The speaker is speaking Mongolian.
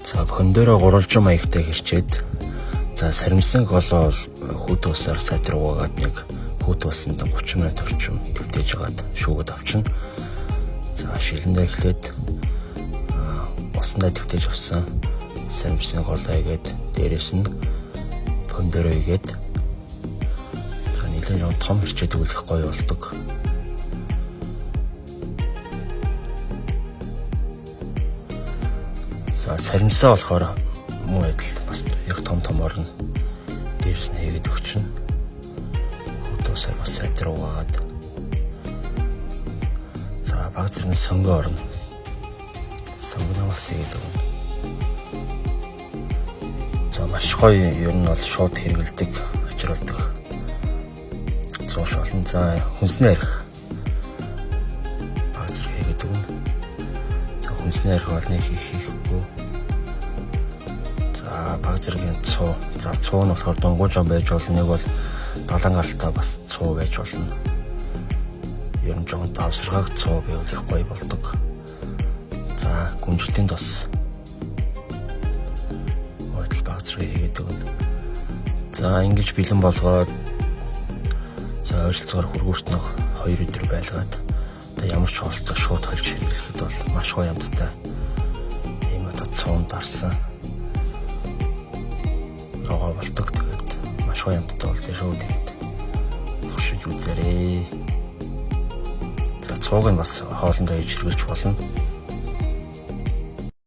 За бөхөндөрөө гурвалжин маягтай хэрчээд за саримсан голоо хүүт усаар сайтруугаад нэг хүүт усанд 30 минут орчим төвтэж хагаад шүүгээд авчна. За шилэндээ эхлээд усандаа төвтэж авсан саримсан голоо игээд дээрээс нь бөхөндөрөө игээд за нэлээд юм том хэрчээд өгөх гоё болдог. За саримсаа болохоор муу адил бас яг том орно. Дээрс нь хийгээд өгчнө. Хүүтөөсөө бас сайтруугаад. За баг зэрэг сонгоо орно. Сонгоо бас хийгээд өгнө. За маш гоё ер нь бол шууд хэрэгэлдэг, ачруулдаг. Зоош олон. За хүнснээ арих. Баг зэрэг хийгээд өгнө. За хүнснээ арих бол нэг хийхгүй. Баг зэргийн цуу. За цуу нь болохоор дунгуйжаа байж болно. Нэг бол далан гартаа бас цуу байж болно. Ер нь жоохон давсаргааг цуу байвал их гоё болдог. За гүнжтийн тос. Модал баг зэрэг хийгээд өгнө. За ингэж бэлэн болгоод за ойролцоогоор хургууртног 2 өдөр байлгаад одоо ямар ч хоолтой шууд холж хэрэглэхэд бол маш гоё амттай. Ийм одоо цуун дарсан рогоо болдог. Тэгээд маш гоё амттай бол тэр шууд туршиж үзээрэй. За цууг нь бас хоолндоо хийж хэрэглэж болно.